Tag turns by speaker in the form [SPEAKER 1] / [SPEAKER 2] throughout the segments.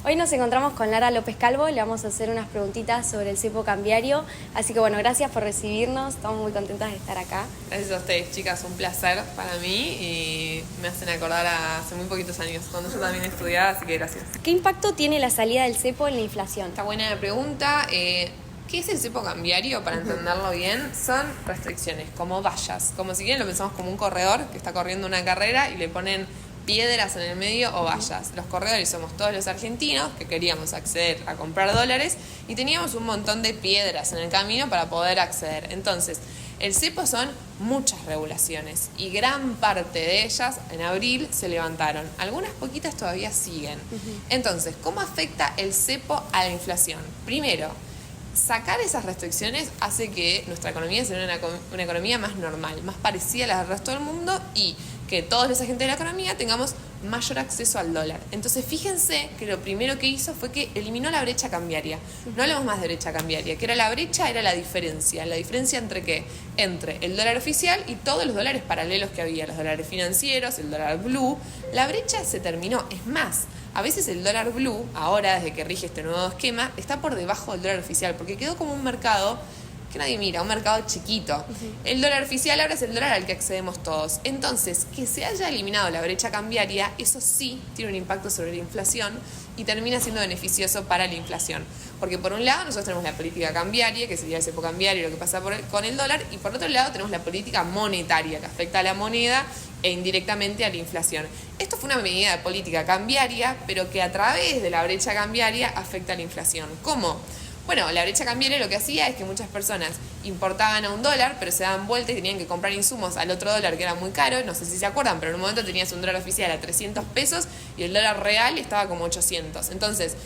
[SPEAKER 1] Hoy nos encontramos con Lara López Calvo, le vamos a hacer unas preguntitas sobre el cepo cambiario. Así que bueno, gracias por recibirnos, estamos muy contentas de estar acá.
[SPEAKER 2] Gracias a ustedes, chicas, un placer para mí y me hacen acordar a hace muy poquitos años, cuando yo también estudiaba, así que gracias.
[SPEAKER 1] ¿Qué impacto tiene la salida del cepo en la inflación?
[SPEAKER 2] Está buena la pregunta. ¿Qué es el cepo cambiario? Para entenderlo bien, son restricciones, como vallas. Como si quieren lo pensamos como un corredor que está corriendo una carrera y le ponen piedras en el medio o vallas. Los corredores somos todos los argentinos que queríamos acceder a comprar dólares y teníamos un montón de piedras en el camino para poder acceder. Entonces, el cepo son muchas regulaciones y gran parte de ellas en abril se levantaron. Algunas poquitas todavía siguen. Entonces, ¿cómo afecta el cepo a la inflación? Primero, sacar esas restricciones hace que nuestra economía sea una economía más normal, más parecida a la del resto del mundo y que todos los agentes de la economía tengamos mayor acceso al dólar. Entonces fíjense que lo primero que hizo fue que eliminó la brecha cambiaria. No hablamos más de brecha cambiaria, que era la brecha, era la diferencia. ¿La diferencia entre qué? Entre el dólar oficial y todos los dólares paralelos que había, los dólares financieros, el dólar blue. La brecha se terminó. Es más, a veces el dólar blue, ahora desde que rige este nuevo esquema, está por debajo del dólar oficial, porque quedó como un mercado que nadie mira, un mercado chiquito. El dólar oficial ahora es el dólar al que accedemos todos. Entonces, que se haya eliminado la brecha cambiaria, eso sí tiene un impacto sobre la inflación y termina siendo beneficioso para la inflación. Porque por un lado nosotros tenemos la política cambiaria, que sería el cepo cambiario, lo que pasa con el dólar, y por otro lado tenemos la política monetaria, que afecta a la moneda e indirectamente a la inflación. Esto fue una medida de política cambiaria, pero que a través de la brecha cambiaria afecta a la inflación. ¿Cómo? Bueno, la brecha cambiaria lo que hacía es que muchas personas importaban a $1, pero se daban vuelta y tenían que comprar insumos al otro dólar que era muy caro. No sé si se acuerdan, pero en un momento tenías un dólar oficial a 300 pesos y el dólar real estaba como 800. Entonces,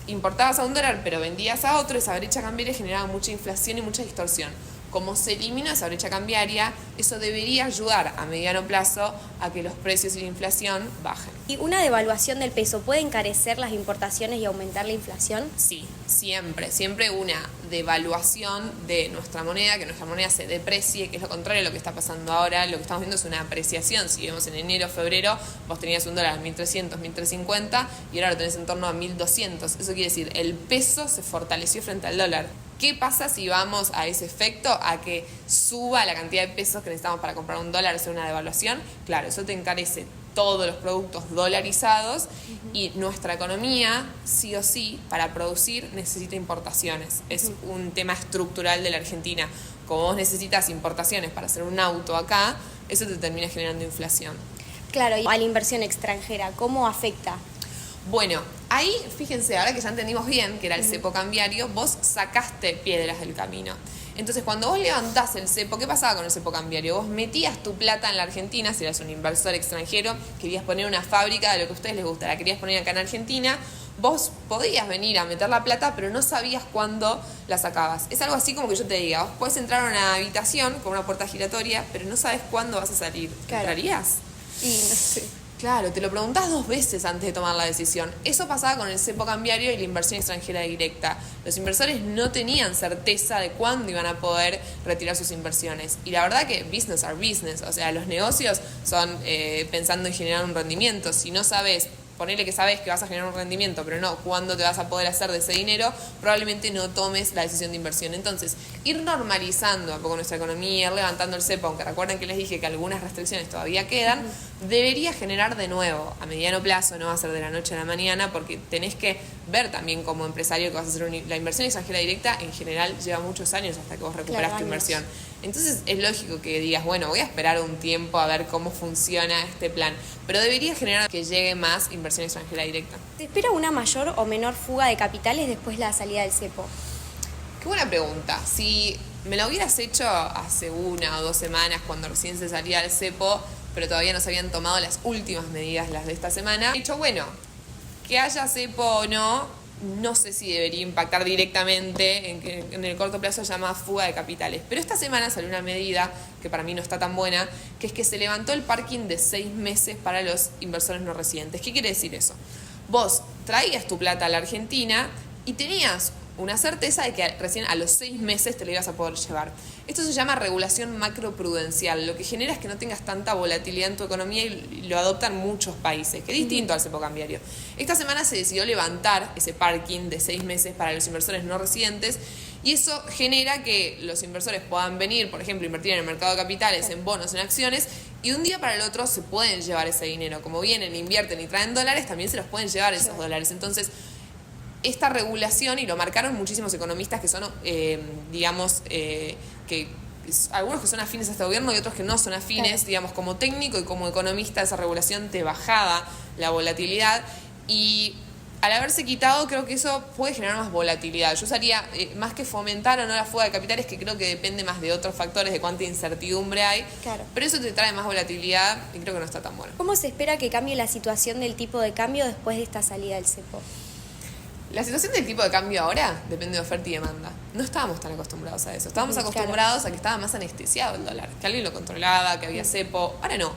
[SPEAKER 2] importabas a $1, pero vendías a otro. Esa brecha cambiaria generaba mucha inflación y mucha distorsión. Como se elimina esa brecha cambiaria, eso debería ayudar a mediano plazo a que los precios y la inflación bajen.
[SPEAKER 1] ¿Y una devaluación del peso puede encarecer las importaciones y aumentar la inflación?
[SPEAKER 2] Sí, siempre una devaluación de nuestra moneda, que nuestra moneda se deprecie, que es lo contrario a lo que está pasando ahora. Lo que estamos viendo es una apreciación. Si vemos en enero, febrero, vos tenías un dólar a 1.300, 1.350 y ahora lo tenés en torno a 1.200. Eso quiere decir, el peso se fortaleció frente al dólar. ¿Qué pasa si vamos a ese efecto, a que suba la cantidad de pesos que necesitamos para comprar un dólar, hacer una devaluación? Claro, eso te encarece todos los productos dolarizados y nuestra economía, sí o sí, para producir necesita importaciones. Es un tema estructural de la Argentina. Como vos necesitas importaciones para hacer un auto acá, eso te termina generando inflación.
[SPEAKER 1] Claro, y a la inversión extranjera, ¿cómo afecta?
[SPEAKER 2] Bueno, ahí fíjense, ahora que ya entendimos bien que era el cepo cambiario, vos sacaste piedras del camino. Entonces, cuando vos levantás el cepo, ¿qué pasaba con el cepo cambiario? Vos metías tu plata en la Argentina, si eras un inversor extranjero, querías poner una fábrica de lo que a ustedes les gusta, la querías poner acá en Argentina, vos podías venir a meter la plata, pero no sabías cuándo la sacabas. Es algo así como que yo te diga, vos podés entrar a una habitación con una puerta giratoria, pero no sabes cuándo vas a salir.
[SPEAKER 1] Claro.
[SPEAKER 2] ¿Entrarías?
[SPEAKER 1] Y no sé.
[SPEAKER 2] Claro, te lo preguntás 2 veces antes de tomar la decisión. Eso pasaba con el cepo cambiario y la inversión extranjera directa. Los inversores no tenían certeza de cuándo iban a poder retirar sus inversiones. Y la verdad que business are business, o sea, los negocios son pensando en generar un rendimiento. Si no sabes, ponele que sabes que vas a generar un rendimiento, pero no cuándo te vas a poder hacer de ese dinero, probablemente no tomes la decisión de inversión. Entonces, ir normalizando un poco nuestra economía, ir levantando el cepo, aunque recuerden que les dije que algunas restricciones todavía quedan, debería generar de nuevo, a mediano plazo, no va a ser de la noche a la mañana, porque tenés que ver también como empresario que vas a hacer la inversión extranjera directa, en general lleva muchos años hasta que vos recuperás tu inversión. Entonces es lógico que digas, bueno, voy a esperar un tiempo a ver cómo funciona este plan, pero debería generar que llegue más inversión extranjera directa.
[SPEAKER 1] ¿Se espera una mayor o menor fuga de capitales después de la salida del cepo?
[SPEAKER 2] Qué buena pregunta. Si me la hubieras hecho hace 1 o 2 semanas, cuando recién se salía del cepo, pero todavía no se habían tomado las últimas medidas, las de esta semana, he dicho, bueno, que haya cepo o no sé si debería impactar directamente en que en el corto plazo haya más fuga de capitales. Pero esta semana salió una medida que para mí no está tan buena, que es que se levantó el parking de 6 meses para los inversores no residentes. ¿Qué quiere decir eso? Vos traías tu plata a la Argentina y tenías una certeza de que recién a los 6 meses te lo ibas a poder llevar. Esto se llama regulación macroprudencial. Lo que genera es que no tengas tanta volatilidad en tu economía y lo adoptan muchos países, que es distinto al cepo cambiario. Esta semana se decidió levantar ese parking de 6 meses para los inversores no residentes y eso genera que los inversores puedan venir, por ejemplo, invertir en el mercado de capitales, en bonos, en acciones, y un día para el otro se pueden llevar ese dinero. Como vienen, invierten y traen dólares, también se los pueden llevar esos dólares. Entonces, esta regulación, y lo marcaron muchísimos economistas que son, algunos que son afines a este gobierno y otros que no son afines, digamos, como técnico y como economista, esa regulación te bajaba la volatilidad y al haberse quitado creo que eso puede generar más volatilidad. Yo usaría, más que fomentar o no la fuga de capitales, que creo que depende más de otros factores, de cuánta incertidumbre hay, pero eso te trae más volatilidad y creo que no está tan bueno.
[SPEAKER 1] ¿Cómo se espera que cambie la situación del tipo de cambio después de esta salida del cepo?
[SPEAKER 2] La situación del tipo de cambio ahora depende de oferta y demanda. No estábamos tan acostumbrados a eso. Estábamos acostumbrados a que estaba más anestesiado el dólar, que alguien lo controlaba, que había cepo. Ahora no.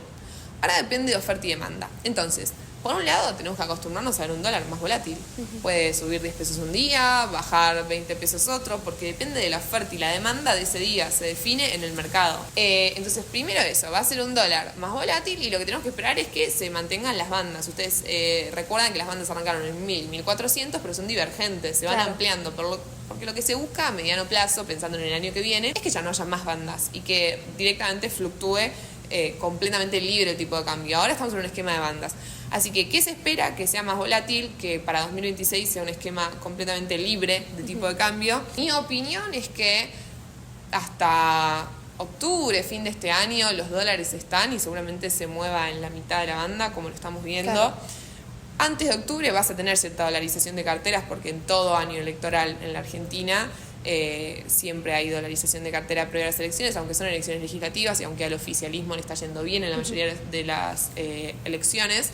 [SPEAKER 2] Ahora depende de oferta y demanda. Entonces, por un lado, tenemos que acostumbrarnos a ver un dólar más volátil. Puede subir 10 pesos un día, bajar 20 pesos otro, porque depende de la oferta y la demanda de ese día, se define en el mercado. Entonces, primero eso, va a ser un dólar más volátil y lo que tenemos que esperar es que se mantengan las bandas. Ustedes recuerdan que las bandas arrancaron en 1000, 1400, pero son divergentes, se van ampliando, porque lo que se busca a mediano plazo, pensando en el año que viene, es que ya no haya más bandas y que directamente fluctúe completamente libre el tipo de cambio. Ahora estamos en un esquema de bandas. Así que, ¿qué se espera? Que sea más volátil, que para 2026 sea un esquema completamente libre de tipo de cambio. Mi opinión es que hasta octubre, fin de este año, los dólares están y seguramente se mueva en la mitad de la banda, como lo estamos viendo. Claro. Antes de octubre vas a tener cierta dolarización de carteras, porque en todo año electoral en la Argentina siempre hay dolarización de cartera previa a las elecciones, aunque son elecciones legislativas y aunque al oficialismo le está yendo bien en la mayoría de las elecciones,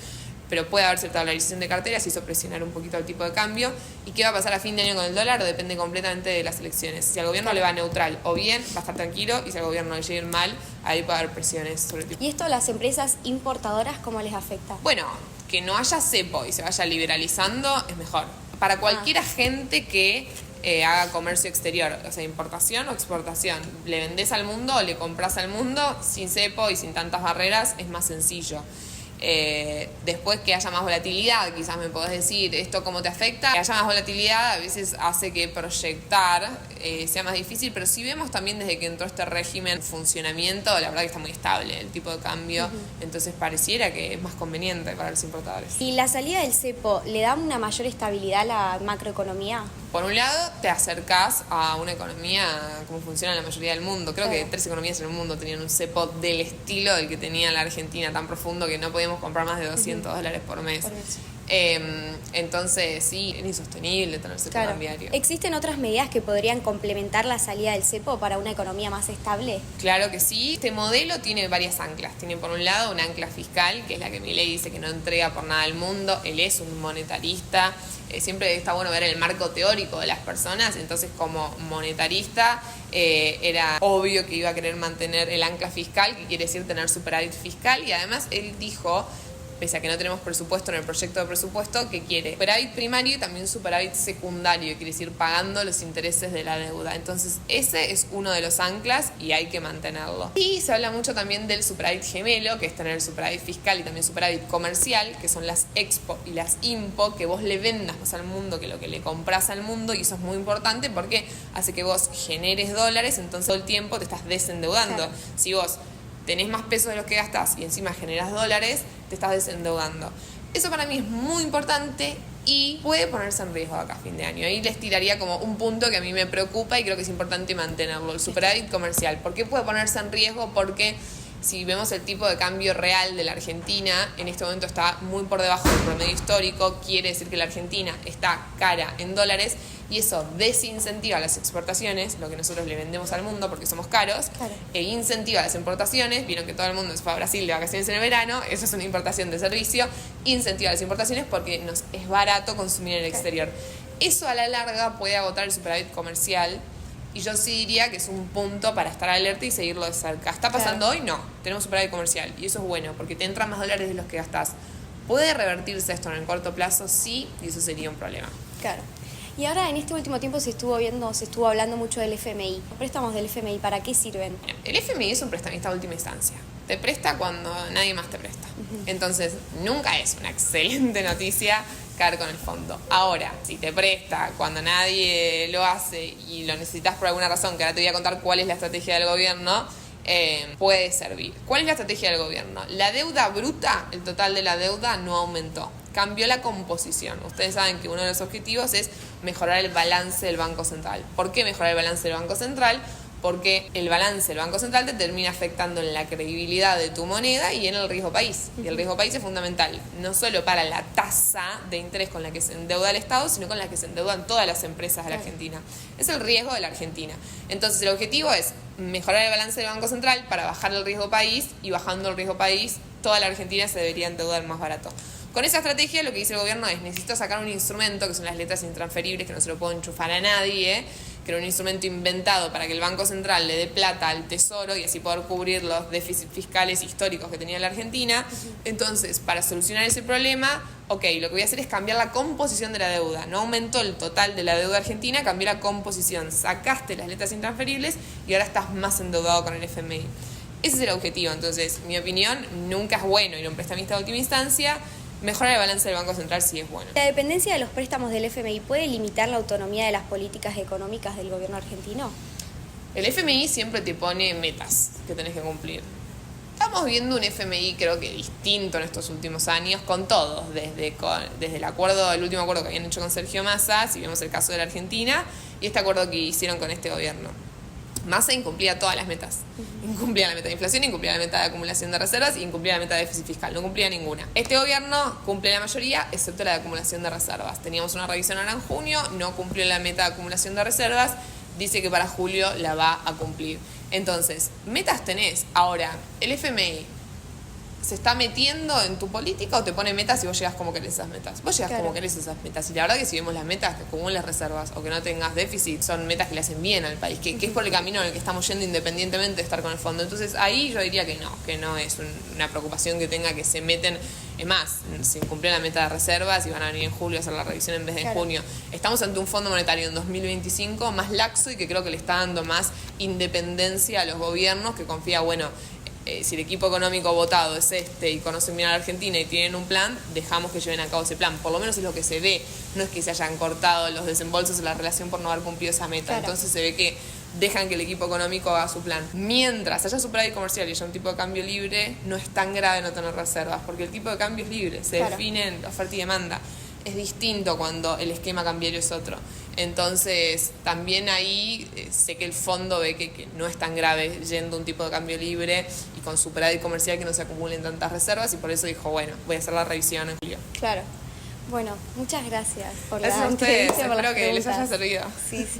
[SPEAKER 2] pero puede haber cierta dolarización de carteras y eso presionar un poquito el tipo de cambio. ¿Y qué va a pasar a fin de año con el dólar? Depende completamente de las elecciones. Si al gobierno le va neutral o bien, va a estar tranquilo, y si al gobierno le llega mal, ahí puede haber presiones sobre el tipo.
[SPEAKER 1] ¿Y esto a las empresas importadoras cómo les afecta?
[SPEAKER 2] Bueno, que no haya cepo y se vaya liberalizando es mejor. Para cualquier agente que haga comercio exterior, o sea, importación o exportación, le vendés al mundo o le compras al mundo, sin cepo y sin tantas barreras, es más sencillo. Después que haya más volatilidad, quizás me podés decir esto cómo te afecta. Que haya más volatilidad a veces hace que proyectar sea más difícil, pero si vemos también desde que entró este régimen en funcionamiento, la verdad que está muy estable el tipo de cambio, entonces pareciera que es más conveniente para los importadores.
[SPEAKER 1] ¿Y la salida del cepo le da una mayor estabilidad a la macroeconomía?
[SPEAKER 2] Por un lado, te acercás a una economía como funciona en la mayoría del mundo. Creo que 3 economías en el mundo tenían un cepo del estilo del que tenía la Argentina, tan profundo que no podíamos comprar más de $200 por mes. Entonces, sí, es insostenible tener cepo cambiario.
[SPEAKER 1] ¿Existen otras medidas que podrían complementar la salida del cepo para una economía más estable?
[SPEAKER 2] Claro que sí. Este modelo tiene varias anclas. Tiene, por un lado, una ancla fiscal, que es la que Milei dice que no entrega por nada al mundo. Él es un monetarista. Siempre está bueno ver el marco teórico de las personas, entonces como monetarista era obvio que iba a querer mantener el ancla fiscal, que quiere decir tener superávit fiscal, y además él dijo, pese a que no tenemos presupuesto en el proyecto de presupuesto, que quiere superávit primario y también superávit secundario, quiere decir pagando los intereses de la deuda. Entonces ese es uno de los anclas y hay que mantenerlo. Y se habla mucho también del superávit gemelo, que es tener superávit fiscal y también superávit comercial, que son las expo y las impo, que vos le vendas más al mundo que lo que le compras al mundo, y eso es muy importante porque hace que vos generes dólares, entonces todo el tiempo te estás desendeudando. Claro. Si vos tenés más pesos de los que gastás y encima generás dólares, te estás desendeudando. Eso para mí es muy importante y puede ponerse en riesgo acá a fin de año. Ahí les tiraría como un punto que a mí me preocupa y creo que es importante mantenerlo, el superávit comercial. ¿Por qué puede ponerse en riesgo? Porque si vemos el tipo de cambio real de la Argentina, en este momento está muy por debajo del promedio histórico, quiere decir que la Argentina está cara en dólares y eso desincentiva las exportaciones, lo que nosotros le vendemos al mundo porque somos caros, e incentiva las importaciones. Vieron que todo el mundo se fue a Brasil de vacaciones en el verano, eso es una importación de servicio, incentiva las importaciones porque nos es barato consumir en el exterior. Eso a la larga puede agotar el superávit comercial. Y yo sí diría que es un punto para estar alerta y seguirlo de cerca. ¿Está pasando hoy? No. Tenemos superávit comercial. Y eso es bueno, porque te entran más dólares de los que gastás. ¿Puede revertirse esto en el corto plazo? Sí, y eso sería un problema.
[SPEAKER 1] Claro. Y ahora en este último tiempo se estuvo hablando mucho del FMI. Los préstamos del FMI, ¿para qué sirven?
[SPEAKER 2] El FMI es un prestamista de última instancia. Te presta cuando nadie más te presta. Entonces, nunca es una excelente noticia caer con el fondo. Ahora, si te presta cuando nadie lo hace y lo necesitas por alguna razón, que ahora te voy a contar cuál es la estrategia del gobierno, puede servir. ¿Cuál es la estrategia del gobierno? La deuda bruta, el total de la deuda, no aumentó. Cambió la composición. Ustedes saben que uno de los objetivos es mejorar el balance del Banco Central. ¿Por qué mejorar el balance del Banco Central? Porque el balance del Banco Central te termina afectando en la credibilidad de tu moneda y en el riesgo país. Y el riesgo país es fundamental, no solo para la tasa de interés con la que se endeuda el Estado, sino con la que se endeudan todas las empresas de la Argentina. Es el riesgo de la Argentina. Entonces el objetivo es mejorar el balance del Banco Central para bajar el riesgo país, y bajando el riesgo país, toda la Argentina se debería endeudar más barato. Con esa estrategia lo que dice el gobierno es: necesito sacar un instrumento, que son las letras intransferibles, que no se lo puedo enchufar a nadie, que era un instrumento inventado para que el Banco Central le dé plata al Tesoro y así poder cubrir los déficits fiscales históricos que tenía la Argentina. Entonces, para solucionar ese problema, lo que voy a hacer es cambiar la composición de la deuda. No aumentó el total de la deuda argentina, cambié la composición. Sacaste las letras intransferibles y ahora estás más endeudado con el FMI. Ese es el objetivo. Entonces, mi opinión, nunca es bueno ir a un prestamista de última instancia. Mejorar el balance del Banco Central sí es bueno.
[SPEAKER 1] ¿La dependencia de los préstamos del FMI puede limitar la autonomía de las políticas económicas del gobierno argentino?
[SPEAKER 2] El FMI siempre te pone metas que tenés que cumplir. Estamos viendo un FMI creo que distinto en estos últimos años con todos, desde el último acuerdo que habían hecho con Sergio Massa, si vemos el caso de la Argentina, y este acuerdo que hicieron con este gobierno. Massa incumplía todas las metas. Incumplía la meta de inflación, incumplía la meta de acumulación de reservas y incumplía la meta de déficit fiscal. No cumplía ninguna. Este gobierno cumple la mayoría, excepto la de acumulación de reservas. Teníamos una revisión ahora en junio, no cumplió la meta de acumulación de reservas, dice que para julio la va a cumplir. Entonces, metas tenés. Ahora, el FMI ¿se está metiendo en tu política o te pone metas y vos llegas como querés esas metas? Vos llegas como querés esas metas. Y la verdad que si vemos las metas, que acumules reservas o que no tengas déficit, son metas que le hacen bien al país, que es por el camino en el que estamos yendo independientemente de estar con el fondo. Entonces ahí yo diría que no es una preocupación que tenga, que se meten. Es más, se cumplió la meta de reservas y van a venir en julio a hacer la revisión en vez de en junio. Estamos ante un Fondo Monetario en 2025 más laxo y que creo que le está dando más independencia a los gobiernos, que confía, si el equipo económico votado es y conocen bien a la Argentina y tienen un plan, dejamos que lleven a cabo ese plan. Por lo menos es lo que se ve. No es que se hayan cortado los desembolsos en la relación por no haber cumplido esa meta. Entonces se ve que dejan que el equipo económico haga su plan. Mientras haya superávit comercial y haya un tipo de cambio libre, no es tan grave no tener reservas, porque el tipo de cambio es libre, se define en oferta y demanda. Es distinto cuando el esquema cambiario es otro. Entonces, también ahí sé que el fondo ve que no es tan grave yendo a un tipo de cambio libre y con superávit comercial, que no se acumulen tantas reservas, y por eso dijo, voy a hacer la revisión en julio.
[SPEAKER 1] Claro. Bueno, muchas gracias por
[SPEAKER 2] Gracias
[SPEAKER 1] la
[SPEAKER 2] a ustedes,
[SPEAKER 1] entrevista, por las
[SPEAKER 2] espero que les haya
[SPEAKER 1] preguntas.
[SPEAKER 2] servido.
[SPEAKER 1] Sí.